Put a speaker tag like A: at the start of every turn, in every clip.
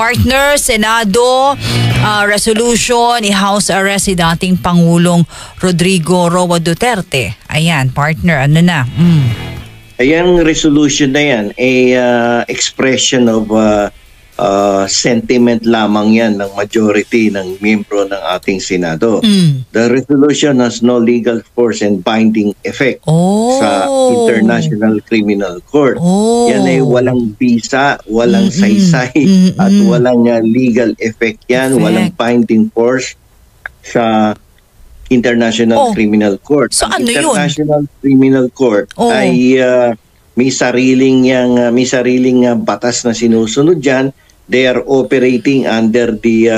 A: Partner, Senado, resolution, i-house arrest si dating Pangulong Rodrigo Roa Duterte. Ayan, partner, ano na?
B: Ayan, resolution na yan, expression of sentiment lamang yan ng majority ng miyembro ng ating Senado. The resolution has no legal force and binding effect sa International Criminal Court. Yan ay walang visa, walang saysay, at walang legal effect yan, walang binding force sa International Criminal Court.
A: So
B: ang
A: ano
B: International Criminal Court ay may sariling batas na sinusunod diyan. They are operating under the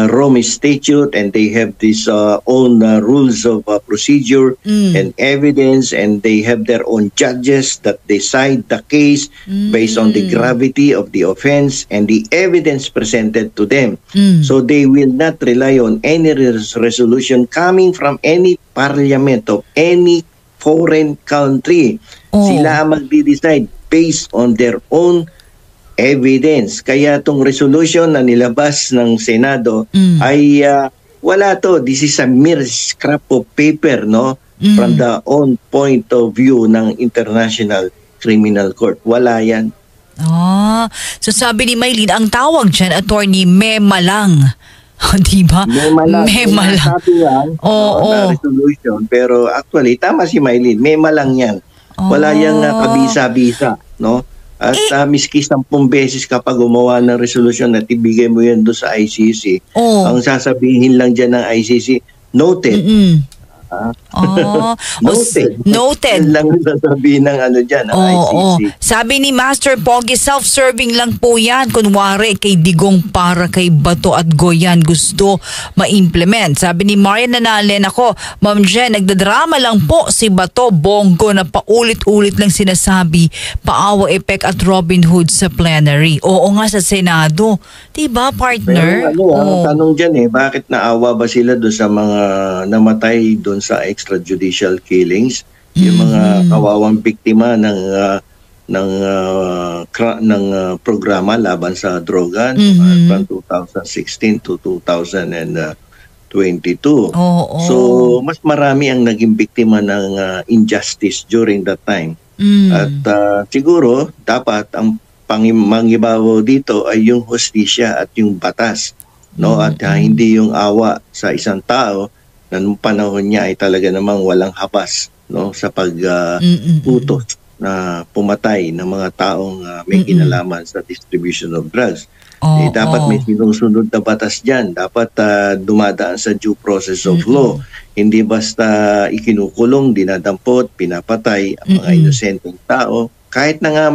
B: Rome Statute, and they have this own rules of procedure and evidence, and they have their own judges that decide the case based on the gravity of the offense and the evidence presented to them. So they will not rely on any resolution coming from any parliament of any foreign country. Sila ang magdi-decide based on their own evidence. Kaya itong resolution na nilabas ng Senado ay wala to. This is a mere scrap of paper, no? From the own point of view ng International Criminal Court. Wala yan.
A: So sabi ni Maylene, ang tawag dyan, attorney, mema lang. Diba?
B: Mema lang. Sabi yan, na resolution. Pero actually, tama si Maylene, mema lang yan. Wala yang kabisa-bisa, no? At miski 10 beses kapag gumawa ng resolution at ibigay mo yan doon sa ICC, ang sasabihin lang dyan ng ICC, noted.
A: Noted.
B: Lang sasabihin ng dyan, ng ICC.
A: Sabi ni Master Pogi, self-serving lang po yan. Kunwari kay Digong para kay Bato at Goyan gusto ma-implement. Sabi ni Marian Nanalen, ako, Ma'am Jen, nagdadrama lang po si Bato Bongo na paulit-ulit lang sinasabi paawa epek at Robin Hood sa plenary. Oo nga sa Senado. Diba, partner?
B: Pero ang tanong dyan bakit naawa ba sila doon sa mga namatay doon sa extrajudicial killings, yung mga kawawang biktima ng programa laban sa droga from 2016 to 2022. So mas marami ang naging biktima ng injustice during that time. At siguro dapat ang mangibabaw dito ay yung hustisya at yung batas, no? At hindi yung awa sa isang tao na nung panahon niya ay talaga namang walang habas, no, sa pag-utos na pumatay ng mga taong may kinalaman sa distribution of drugs. Dapat may sinusunod na batas dyan. Dapat dumadaan sa due process of law. Hindi basta ikinukulong, dinadampot, pinapatay ang mga inosenteng tao. Kahit na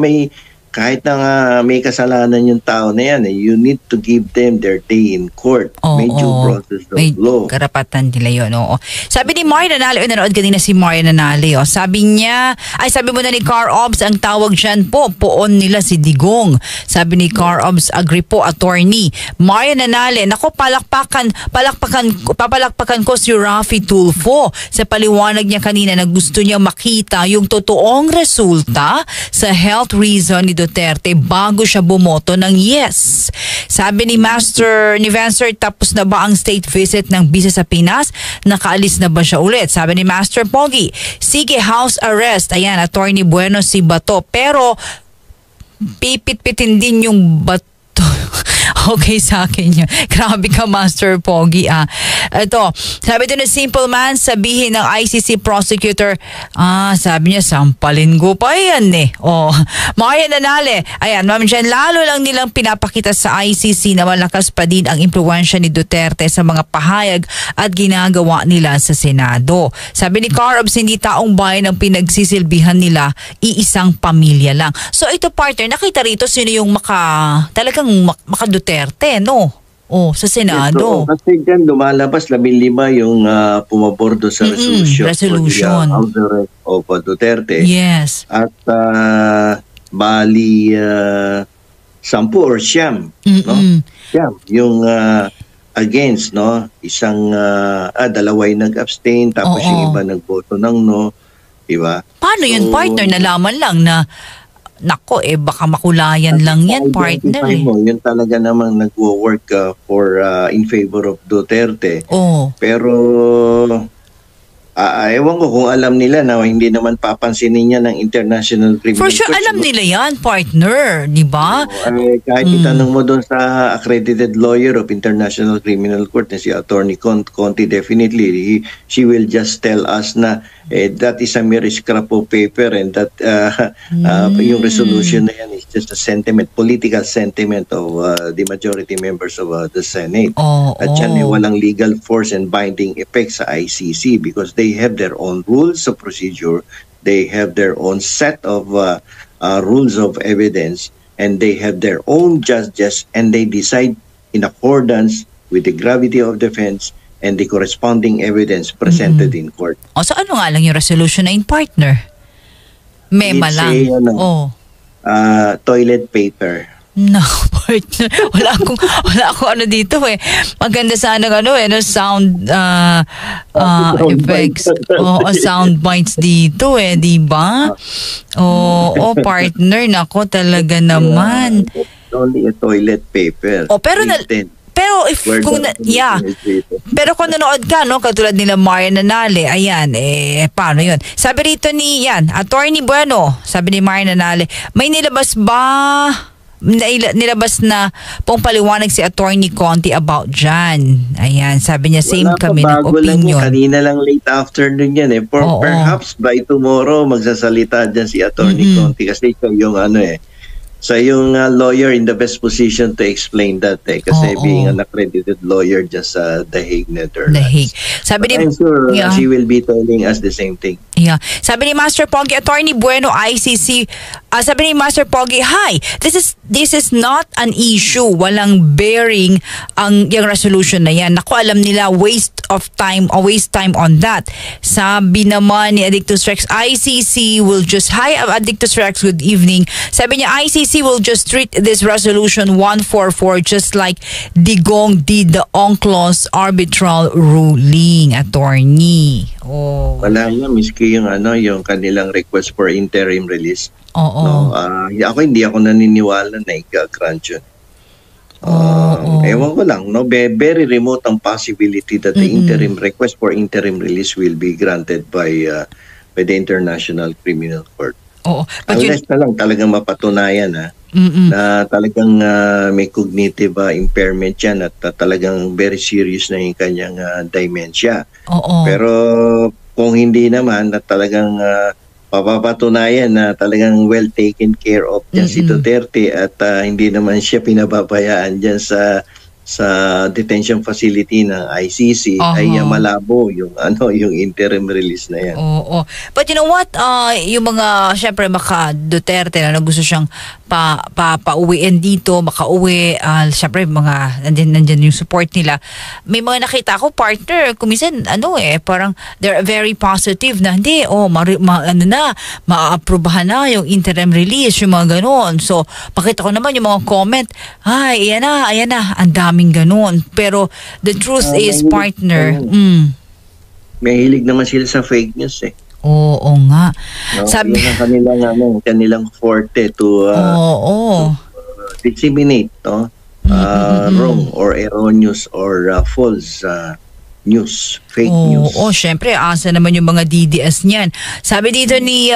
B: nga may kasalanan yung tao na yan, you need to give them their day in court. May due process of law.
A: May karapatan nila yun, Sabi ni Mario Nanale, nanood kanina si Mario Nanale, sabi mo na ni Car Obs, ang tawag dyan po, poon nila si Digong. Sabi ni Car Obs, agree po, attorney. Mario Nanale, nako, papalakpakan ko si Raffy Tulfo sa paliwanag niya kanina na gusto niya makita yung totoong resulta sa health reason ni Duterte bago siya bumoto ng yes. Sabi ni Vancer, tapos na ba ang state visit ng bisa sa Pinas? Nakaalis na ba siya ulit? Sabi ni Master Pogi, sige, house arrest. Ayan, attorney Bueno si Bato. Pero pipit-pitin din yung Bato. Okay sa akin yun. Grabe ka, Master Pogi. Ito, sabi din ng Simple Man, sabihin ng ICC prosecutor, sabi niya, sampalin ko pa yan Maria Nanale, ayan, Ma'am Jen, lalo lang nilang pinapakita sa ICC na malakas pa din ang impluwensya ni Duterte sa mga pahayag at ginagawa nila sa Senado. Sabi ni Carobs, hindi taong bayan ang pinagsisilbihan nila, iisang pamilya lang. So ito, partner, nakita rito sino yung talagang maka Duterte, no? Sa Senado.
B: Yes, kasi dyan lumalabas 15 yung pumabordo sa resolution. House arrest of Duterte.
A: Yes.
B: At bali 10 or siyam, no? Siyam yung against, no? Isang dalaway nag-abstain, tapos yung iba nagboto ng no, diba?
A: Paano yun, partner? Nalaman lang na nako, baka makulayan lang yan, partner.
B: Mo, yun talaga namang nagwo-work in favor of Duterte. Pero ewan ko kung alam nila na hindi naman papansinin niya ng International Criminal Court.
A: For sure, alam nila yan, partner, di ba?
B: Kahit itanong mo doon sa accredited lawyer of International Criminal Court na si Attorney Conti, definitely, she will just tell us na that is a mere scrap of paper and that yung resolution na yan is just a sentiment, political sentiment of the majority members of the Senate. At yan walang legal force and binding effect sa ICC because they have their own rules of procedure, they have their own set of rules of evidence, and they have their own judges, and they decide in accordance with the gravity of the offense and the corresponding evidence presented in court.
A: So ano nga lang yung resolution na in, partner? Mema lang.
B: Toilet paper.
A: No, partner. Wala akong ano dito Maganda sana no sound effects. Sound bites dito di ba? Partner, nako talaga naman.
B: Only a toilet paper.
A: Pero pero kung nanood ka katulad nila Maria Nanale, ayan paano yun? Sabi rito ni Attorney Bueno, sabi ni Maria Nanale, may nilabas na pong paliwanag si Attorney Conti about dyan. Ayan, sabi niya same kami ng opinion.
B: Kanina lang late afternoon yan Perhaps by tomorrow magsasalita dyan si Attorney Conti kasi ikaw yung sa yung lawyer in the best position to explain that kasi being an accredited lawyer just sa The Hague, Netherlands.
A: The Hague. Sabi
B: I'm sure she will be telling us the same thing.
A: Yeah. Sabi ni Master Pogi, Attorney Bueno, ICC, sabi ni Master Pogi, hi, this is not an issue. Walang bearing yung resolution na yan. Naku, alam nila, waste time on that. Sabi naman ni Addictus Rex, ICC will just, hi, Addictus Rex, good evening. Sabi niya, ICC will just treat this resolution 144 just like Digong did the UNCLOS arbitral ruling, attorney.
B: Wala nga, miski yung kanilang request for interim release. Hindi ako naniniwala na i-grant yun. Ewan ko lang, very remote ang possibility that the interim request for interim release will be granted by the International Criminal Court. Unless na lang talagang mapatunayan na talagang may cognitive impairment yan at talagang very serious na yung kanyang dementia. Pero kung hindi naman na talagang papapatunayan na talagang well taken care of dyan si Duterte at hindi naman siya pinababayaan dyan sa detention facility ng ICC ay malabo yung interim release na yan.
A: But you know what? Yung mga syempre maka-Duterte na gusto siyang pauwiin dito, makauwi, syempre mga nandyan yung support nila. May mga nakita ko partner, kumisan parang they're very positive na hindi maaaprobahan na yung interim release, yung mga ganoon. So pakita ko naman yung mga comment, ay ayan na, ang daming ganun. Pero the truth is, partner,
B: may hilig naman sila sa fake news
A: Oo nga.
B: Sabi ng kanilang forte to disseminate wrong or erroneous or false news, fake news.
A: Syempre, asa naman yung mga DDS niyan. Sabi dito ni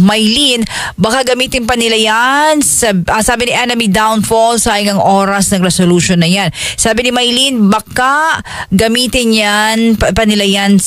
A: Maylene, baka gamitin pa nila yan. Sabi ni Enemy Downfall, sayang ang oras ng resolution na yan. Sabi ni Maylene, baka gamitin yan, pa nila yan,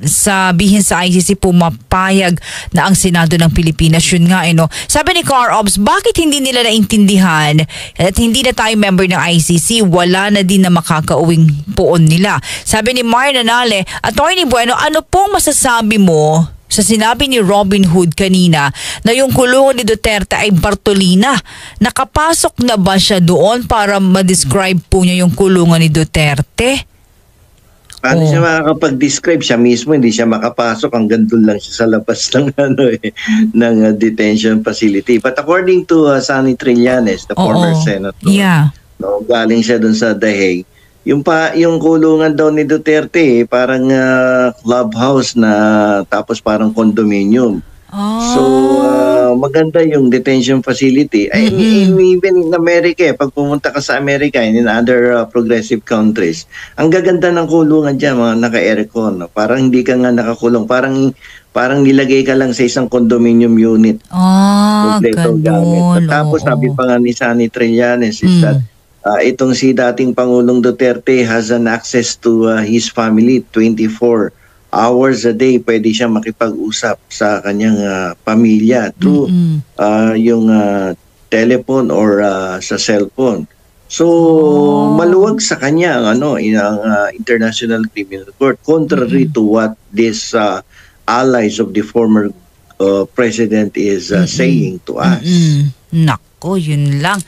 A: sabihin sa ICC, pumapayag na ang Senado ng Pilipinas. Yun nga, Sabi ni Car Ops, bakit hindi nila naintindihan at hindi na tayo member ng ICC, wala na din na makakauwing poon nila. Sabi ni Mar Nanale, Attorney Bueno, ano pong masasabi mo sa sinabi ni Robin Hood kanina na yung kulungan ni Duterte ay Bartolina? Nakapasok na ba siya doon para ma-describe po niya yung kulungan ni Duterte?
B: Paano siya makakapag-describe? Siya mismo hindi siya makapasok, hanggang doon lang siya sa labas ng ng detention facility. But according to Sonny Trillanes, the former senator, galing siya doon sa The Hague. Yung kulungan daw ni Duterte parang clubhouse na tapos parang condominium. So, maganda yung detention facility. I mean, even in America, pag pumunta ka sa America and in other progressive countries, ang gaganda ng kulungan dyan, mga naka-aircon. Parang hindi ka nga nakakulong. Parang nilagay ka lang sa isang condominium unit.
A: Ganun.
B: Tapos sabi pa nga ni Sunny Trillanes is that itong si dating Pangulong Duterte has an access to his family 24 hours a day. Pwede siya makipag-usap sa kanyang pamilya through yung telephone or sa cellphone. So, maluwag sa kanya ang International Criminal Court, contrary to what this allies of the former president is saying to us.
A: Nako, yun lang.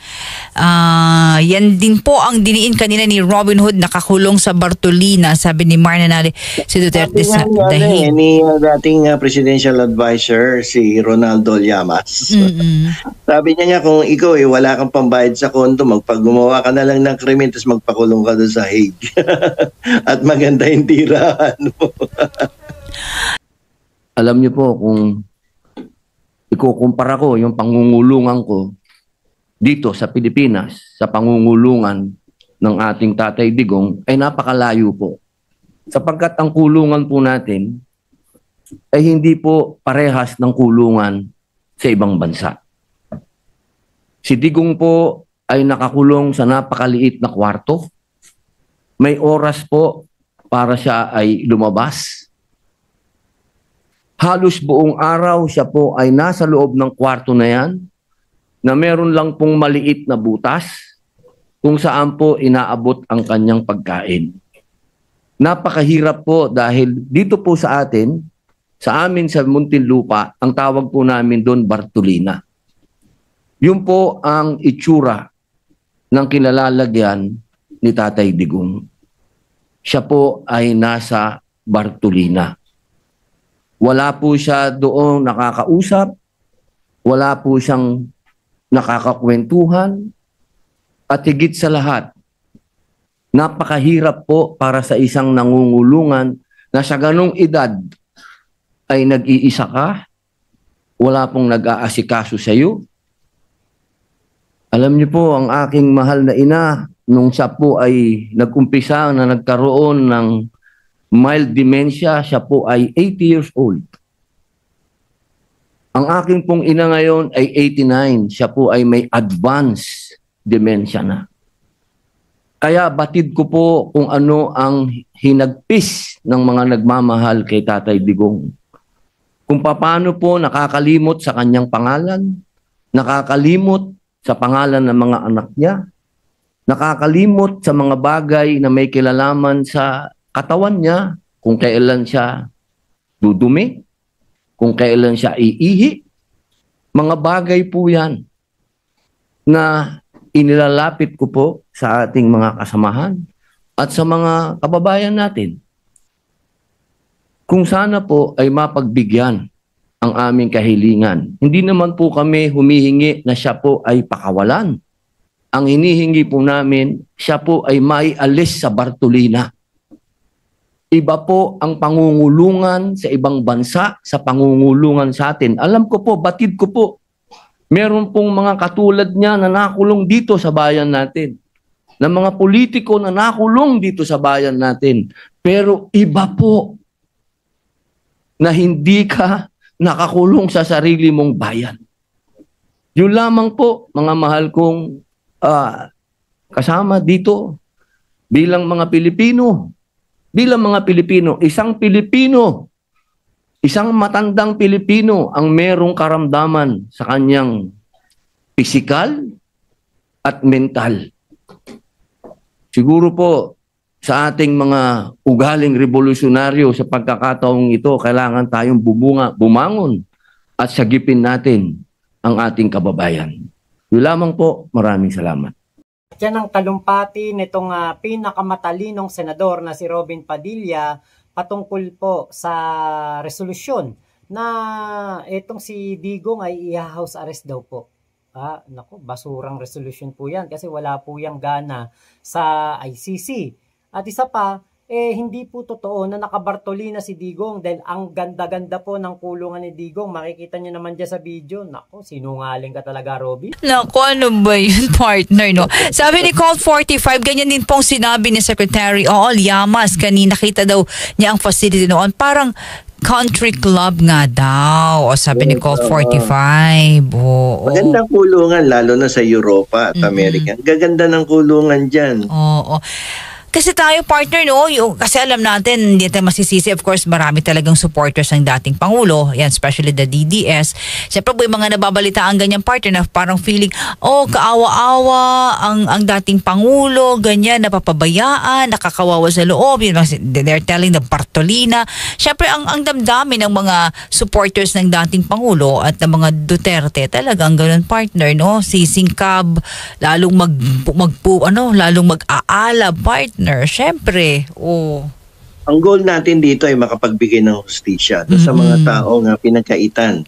A: Yan din po ang diniin kanina ni Robin Hood, nakakulong sa Bartolina. Sabi ni Marna Nali, si Duterte sa dahil.
B: Ni dating presidential advisor, si Ronaldo Llamas. Sabi niya nga, kung ikaw wala kang pambayad sa kondo, magpaggumawa ka na lang ng krimen, tapos magpakulong ka doon sa Hague. At maganda yung tirahan mo.
C: Alam niyo po, kung ikukumpara ko yung pangungulungan ko dito sa Pilipinas, sa pangungulungan ng ating Tatay Digong, ay napakalayo po. Sapagkat ang kulungan po natin ay hindi po parehas ng kulungan sa ibang bansa. Si Digong po ay nakakulong sa napakaliit na kwarto. May oras po para siya ay lumabas. Halos buong araw siya po ay nasa loob ng kwarto na yan, na meron lang pong maliit na butas kung saan po inaabot ang kanyang pagkain. Napakahirap po dahil dito po sa atin, sa amin sa Muntinlupa, ang tawag po namin doon Bartolina. Yun po ang itsura ng kinalalagyan ni Tatay Digong. Siya po ay nasa Bartolina. Wala po siya doon nakakausap, wala po siyang nakakakwentuhan, at higit sa lahat, napakahirap po para sa isang nangungulungan na sa ganong edad ay nag-iisa ka, wala pong nag-aasikaso sa iyo. Alam niyo po, ang aking mahal na ina, nung siya po ay nag-umpisa na nagkaroon ng mild dementia, siya po ay 80 years old. Ang aking pong ina ngayon ay 89. Siya po ay may advanced dementia na. Kaya batid ko po kung ano ang hinagpis ng mga nagmamahal kay Tatay Digong. Kung paano po nakakalimot sa kanyang pangalan, nakakalimot sa pangalan ng mga anak niya, nakakalimot sa mga bagay na may kilalaman sa katawan niya, kung kailan siya dudumi, kung kailan siya iihi. Mga bagay po yan na inilalapit ko po sa ating mga kasamahan at sa mga kababayan natin. Kung sana po ay mapagbigyan ang aming kahilingan. Hindi naman po kami humihingi na siya po ay pakawalan. Ang hinihingi po namin, siya po ay maialis sa Bartolina. Iba po ang pangungulungan sa ibang bansa sa pangungulungan sa atin. Alam ko po, batid ko po, meron pong mga katulad niya na nakulong dito sa bayan natin. Na mga politiko na nakulong dito sa bayan natin. Pero iba po na hindi ka nakakulong sa sarili mong bayan. Yun lamang po, mga mahal kong kasama dito bilang mga Pilipino. Bilang mga Pilipino, isang matandang Pilipino ang merong karamdaman sa kanyang pisikal at mental. Siguro po sa ating mga ugaling revolusyonaryo sa pagkakataong ito, kailangan tayong bumangon at sagipin natin ang ating kababayan. Yun lamang po, maraming salamat.
D: Yan ang talumpati nitong pinakamatalinong senador na si Robin Padilla patungkol po sa resolusyon na itong si Digong ay i-house arrest daw po. Naku, basurang resolusyon po yan kasi wala po yung gana sa ICC. At isa pa, hindi po totoo na nakabartolina si Digong dahil ang ganda-ganda po ng kulungan ni Digong. Makikita nyo naman dyan sa video. Nako, sinungaling ka talaga, Robby.
A: Nako, ano ba yun, partner, no? Sabi ni Call 45, ganyan din pong sinabi ni Secretary Llamas kanina. Kita daw niya ang facility noon. Parang country club nga daw. O sabi ni Call 45. Oo.
B: Magandang kulungan, lalo na sa Europa at Amerika. Gaganda ng kulungan dyan.
A: Oo. Kasi tayo, partner, no, kasi alam natin, hindi natin masisisi, of course, marami talagang supporters ng dating Pangulo, yan, especially the DDS. Siyempre po, yung mga nababalitaan ganyan, partner, na parang feeling, kaawa-awa ang dating Pangulo, ganyan, napapabayaan, nakakawawa sa loob, yun, they're telling the Bartolina. Siyempre, ang damdamin ng mga supporters ng dating Pangulo at ng mga Duterte, talagang ganun, partner, no, sisingkab, lalong mag-aalab, partner. Siyempre,
B: Ang goal natin dito ay makapagbigay ng hustisya sa mga tao nga pinagkaitan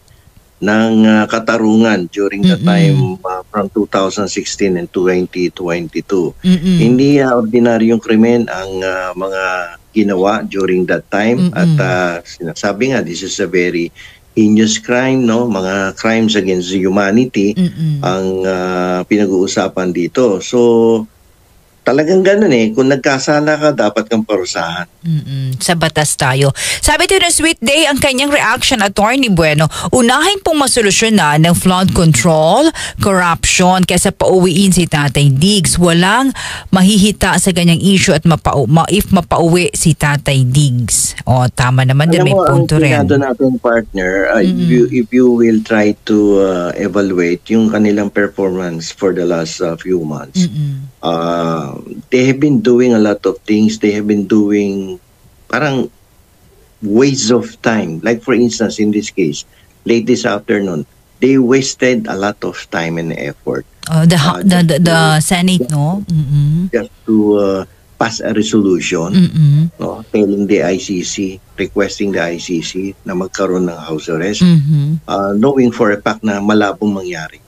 B: ng katarungan during the time from 2016 and 2022. Hindi ordinaryong krimen ang mga ginawa during that time at sinasabi nga this is a very heinous crime, no? Mga crimes against humanity ang pinag-uusapan dito. So talagang ganun kung nagkasala ka, dapat kang parusahan.
A: Sa batas tayo. Sabi ito ng Sweet Day, ang kanyang reaction, Attorney Bueno, unahin pong masolusyonan ng flood control, corruption, kaysa pauwiin si Tatay Diggs. Walang mahihita sa ganyang issue at if mapauwi si Tatay Diggs. Tama naman din, may punto rin.
B: Ang natin, partner, if you will try to evaluate yung kanilang performance for the last few months, they have been doing a lot of things. They have been doing parang waste of time. Like for instance, in this case, late this afternoon, they wasted a lot of time and effort.
A: The Senate, no?
B: Just to pass a resolution, no, telling the ICC, requesting the ICC na magkaroon ng house arrest, knowing for a fact na malabong mangyari.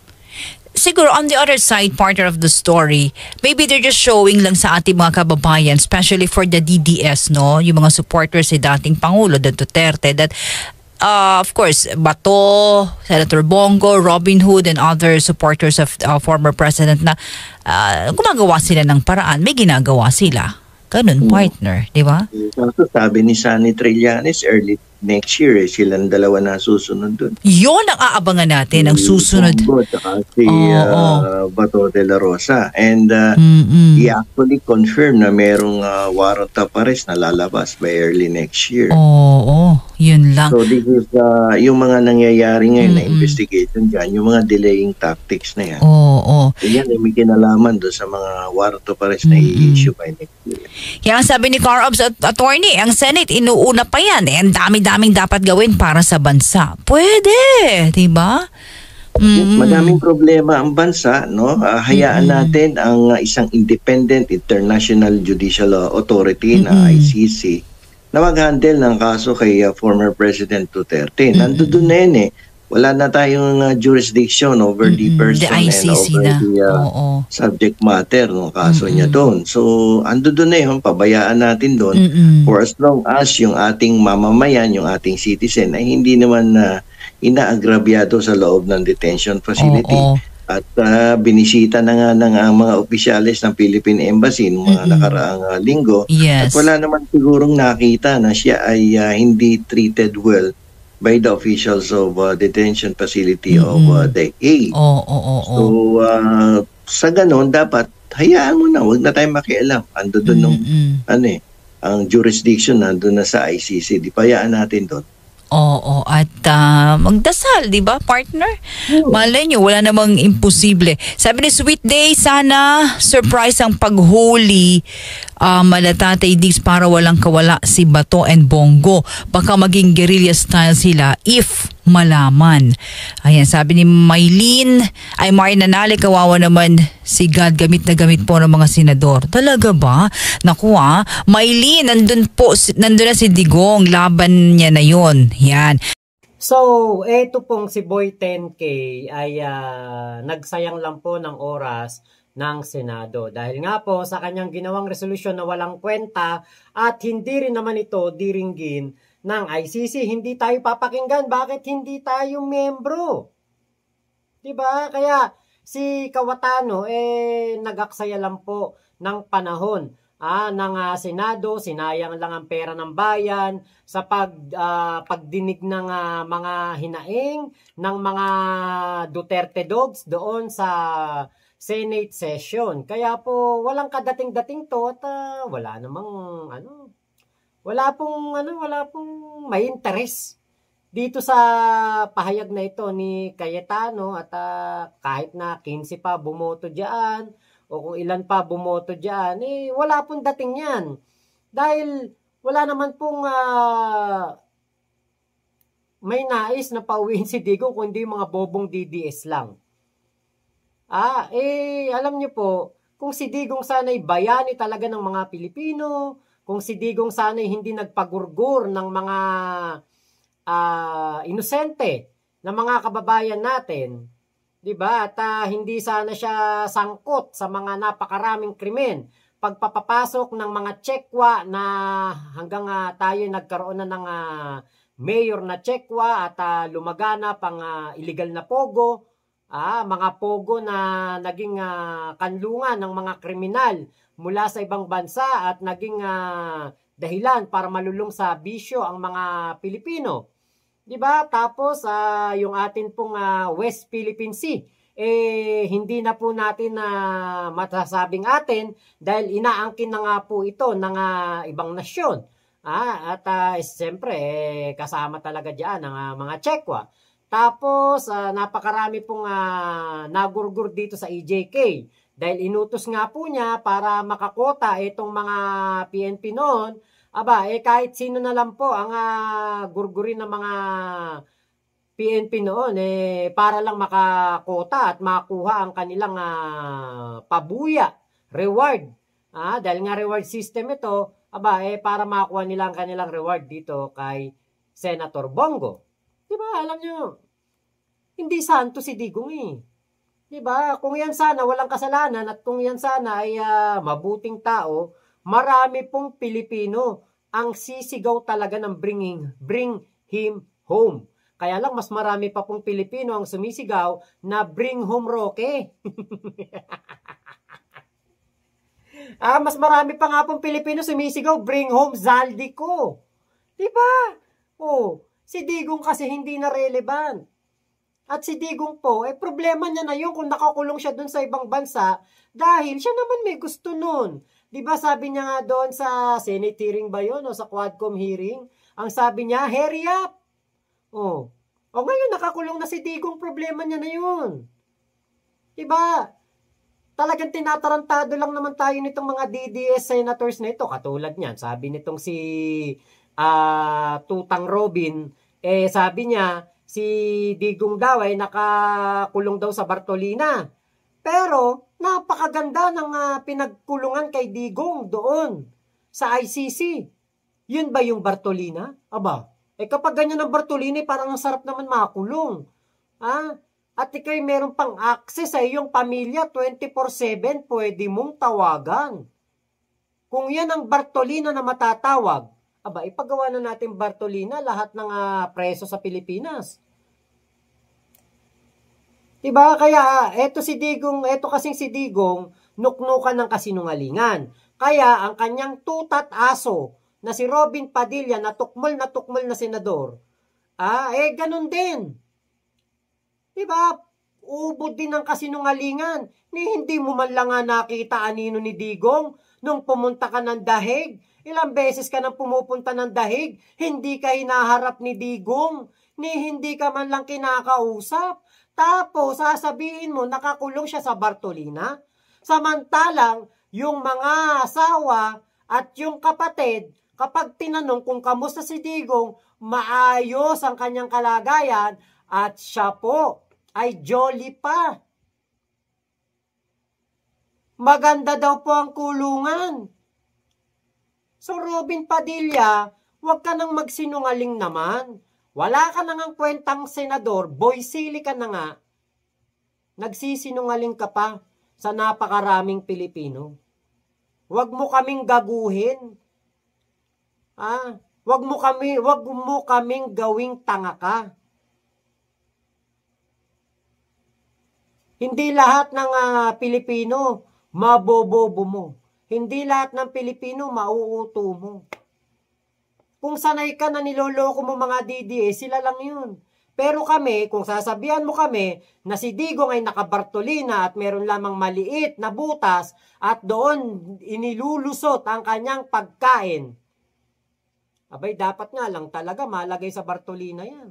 A: Siguro on the other side, partner of the story, maybe they're just showing lang sa ating mga kababayan, especially for the DDS, no? Yung mga supporters si dating Pangulo, the Duterte, that of course, Bato, Senator Bongo, Robin Hood, and other supporters of former president na gumagawa sila ng paraan, may ginagawa sila. Ganun, partner, di ba?
B: So, sabi ni Sunny Trillanes, early next year, silang dalawa na susunod dun.
A: Yun ang aabangan natin, ang susunod.
B: Si Bato de la Rosa. And he actually confirmed na merong warrant of arrest na lalabas by early next year.
A: Yun lang.
B: So this is yung mga nangyayari ngayon na investigation dyan, yung mga delaying tactics na yan. Yan ay may kinalaman doon sa mga warrant of arrest na i-issue by next year.
A: Kaya sabi ni Carobs Attorney, ang Senate inuuna pa yan. Ang dami-daming dapat gawin para sa bansa. Pwede, di ba?
B: Madaming problema ang bansa, no? Hayaan natin ang isang independent international judicial authority na ICC na mag-handle ng kaso kay former President Duterte. Nandoon na yun Wala na tayong jurisdiction over the person and over the subject matter ng kaso niya doon. So, doon na yun, pabayaan natin doon for as long as yung ating mamamayan, yung ating citizen ay hindi naman inaagrabyado sa loob ng detention facility. At binisita na nga ng mga opisyalis ng Philippine Embassy noong mga nakaraang linggo. At wala naman sigurong nakita na siya ay hindi treated well by the officials of detention facility of the A. So, sa ganon, dapat hayaan mo na, huwag na tayong makialam. Ando doon nung, ang jurisdiction nandun na sa ICC. Di payaan natin doon.
A: At magdasal, di ba, partner? Malay nyo, wala namang imposible. Sabi ni Sweet Day, sana surprise ang paghuli mala Tatay Diggs para walang kawala si Bato and Bongo. Baka maging guerrilla style sila if malaman. Ayan, sabi ni Maylene, ay Nanali, kawawa naman si God, gamit na gamit po ng mga senador. Talaga ba? Naku Maylene, nandun na si Digong, laban niya na yon. Yan.
D: So, eto pong si Boy 10K ay nagsayang lang po ng oras ng Senado. Dahil nga po sa kanyang ginawang resolusyon na walang kwenta at hindi rin naman ito diringgin ng ICC. Hindi tayo papakinggan. Bakit hindi tayo membro? Diba? Kaya si Cayetano nagaksaya lang po ng panahon ng Senado, sinayang lang ang pera ng bayan sa pagdinig ng mga hinaing ng mga Duterte dogs doon sa Senate session. Kaya po walang kadating-dating to at wala pong may interest dito sa pahayag na ito ni Cayetano at kahit na 15 pa bumoto diyan o kung ilan pa bumoto diyan, wala pong dating yan. Dahil wala naman pong may nais na pauwiin si Digong kundi mga bobong DDS lang. Alam niyo po, kung si Digong sana'y bayani talaga ng mga Pilipino, kung si Digong sana'y hindi nagpagurgur ng mga inosente na mga kababayan natin, 'di ba? At hindi sana siya sangkot sa mga napakaraming krimen, pagpapapasok ng mga tsekwa na hanggang tayo nagkaroon na ng mayor na tsekwa at lumaganap ang illegal na pogo, mga pogo na naging kanlungan ng mga kriminal mula sa ibang bansa at naging dahilan para malulong sa bisyo ang mga Pilipino. 'Di ba? Tapos yung atin pong West Philippine Sea hindi na po natin masasabing atin dahil inaangkin na nga po ito ng ibang nasyon. At siyempre kasama talaga diyan ang mga tsekwa. Tapos napakarami pong nagurgur dito sa EJK dahil inutos nga po niya para makakota itong mga PNP noon. Kahit sino na lang po ang gurgurin ng mga PNP noon para lang makakota at makuha ang kanilang pabuya, reward. Dahil nga reward system ito, para makuha nila ang kanilang reward dito kay Senator Bongo. Diba, alam nyo, hindi santo si Digong Diba, kung yan sana walang kasalanan at kung yan sana ay mabuting tao, marami pong Pilipino ang sisigaw talaga ng bring him home. Kaya lang mas marami pa pong Pilipino ang sumisigaw na bring home Roque. Mas marami pa nga pong Pilipino sumisigaw bring home Zaldico. Diba? Si Digong kasi hindi na relevant. At si Digong po, problema niya na yun kung nakakulong siya dun sa ibang bansa dahil siya naman may gusto nun. Diba sabi niya nga doon sa Senate hearing ba yun o sa Quadcom hearing? Ang sabi niya, hurry up! Ngayon nakakulong na si Digong, problema niya na yun. Diba? Talagang tinatarantado lang naman tayo nitong mga DDS senators na ito. Katulad niyan, sabi nitong si Tutang Robin, sabi niya, si Digong daw ay nakakulong daw sa Bartolina. Pero napakaganda ng pinagkulungan kay Digong doon sa ICC. Yun ba yung Bartolina? Kapag ganyan ang Bartolina, parang ang sarap naman makulong. At ikay meron pang access sa iyong pamilya 24/7, pwede mong tawagan. Kung yan ang Bartolina na matatawag, ipagawa na natin Bartolina lahat ng preso sa Pilipinas. Diba? Kaya eto kasing si Digong, nuknukan ng kasinungalingan. Kaya ang kanyang tutat aso na si Robin Padilla na tukmol na senador, ganun din. Diba? Ubod din ng kasinungalingan. Hindi mo man lang nakita anino ni Digong nung pumunta ka ng Dahig. Ilang beses ka nang pumupunta ng Dahig, hindi ka hinaharap ni Digong, hindi ka man lang kinakausap. Tapos sasabihin mo nakakulong siya sa Bartolina. Samantalang yung mga asawa at yung kapatid, kapag tinanong kung kamusta si Digong, maayos ang kanyang kalagayan at siya po ay jolly pa. Maganda daw po ang kulungan. So Robin Padilla, huwag ka nang magsinungaling naman. Wala ka na ngang kwentang senador, boy sili ka na nga. Nagsisinungaling ka pa. sa napakaraming Pilipino. Huwag mo kaming gaguhin. Huwag mo kaming gawing tanga ka. Hindi lahat ng Pilipino mabobobo mo. Hindi lahat ng Pilipino mauuto mo. Kung sanay ka na niloloko mo mga DDS, sila lang yun. Pero kami, kung sasabihan mo kami na si Digong ay nakabartolina at meron lamang maliit na butas at doon inilulusot ang kanyang pagkain, abay, dapat nga lang talaga malagay sa bartolina yan.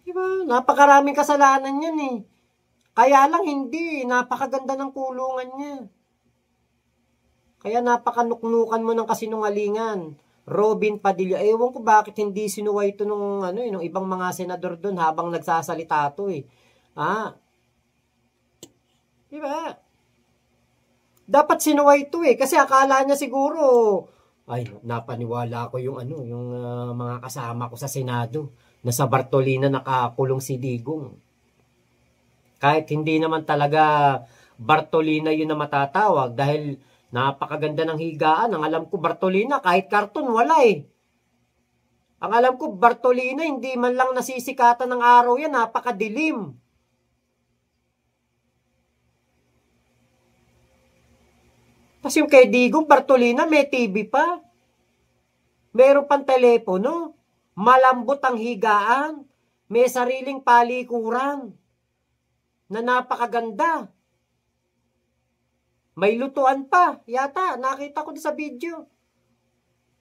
D: Diba? Napakaraming kasalanan yan eh. Kaya lang hindi, napakaganda ng kulungan niya. Kaya napakanuknukan mo ng kasinungalingan. Robin Padilla, ewan ko bakit hindi sinuway ito nung ibang mga senador doon habang nagsasalita ito eh. Diba? Dapat sinuway ito eh, kasi akala niya siguro, ay, napaniwala ko yung mga kasama ko sa Senado na sa Bartolina nakakulong si Digong. Kahit hindi naman talaga Bartolina yun na matatawag dahil napakaganda ng higaan. Ang alam ko Bartolina, kahit karton wala eh. Ang alam ko Bartolina, hindi man lang nasisikatan ng araw yan, napakadilim. Tapos yung kay Digong, Bartolina, may TV pa. Meron pang telepono. Malambot ang higaan. May sariling palikuran. Na napakaganda. May lutuan pa. Yata, nakita ko sa video.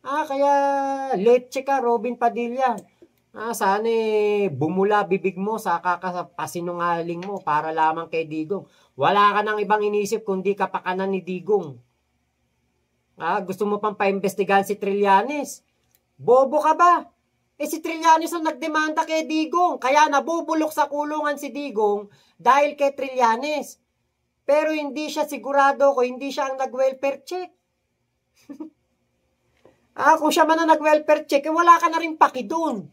D: Kaya leche ka, Robin Padilla. Sana bumula bibig mo sa kakapasinungaling mo para lamang kay Digong. Wala ka nang ibang inisip kundi kapakanan ni Digong. Gusto mo pang paimbestigahan si Trillanes? Bobo ka ba? Si Trillanes ang nagdemanda kay Digong. Kaya nabubulok sa kulungan si Digong dahil kay Trillanes. Pero hindi siya sigurado kung hindi siya ang nag-welfare check. Kung siya man ang nag-welfare check, wala ka na rin paki dun.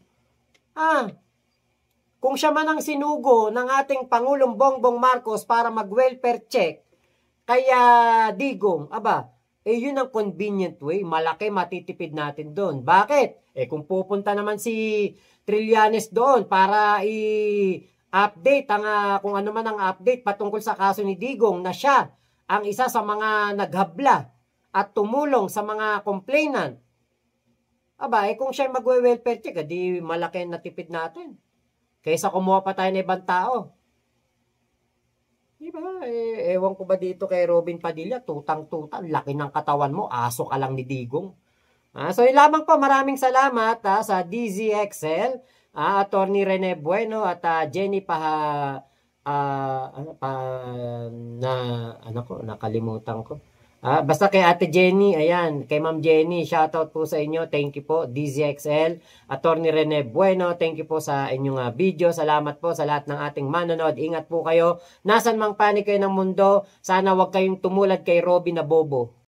D: Kung siya man ang sinugo ng ating Pangulong Bongbong Marcos para mag-welfare check, kaya Digong, yun ang convenient way. Malaki matitipid natin doon. Bakit? Kung pupunta naman si Trillanes doon para update kung ano man ang update patungkol sa kaso ni Digong na siya ang isa sa mga naghabla at tumulong sa mga complainant. Kung siya magwe-welfare check, di malaki na tipid natin. Kaysa kumuha pa tayo ng ibang tao. Diba? Ewan ko ba dito kay Robin Padilla, tutang-tutang, laki ng katawan mo, aso ka lang ni Digong. So yun lamang po, maraming salamat sa DZXL. Attorney Rene Bueno at Jenny nakalimutan ko. Basta kay Ate Jenny, ayan, kay Ma'am Jenny, shoutout po sa inyo. Thank you po, DZXL. Attorney Rene Bueno, thank you po sa inyong video. Salamat po sa lahat ng ating manonood. Ingat po kayo. Nasan mang panig kayo ng mundo, sana wag kayong tumulad kay Robin na bobo.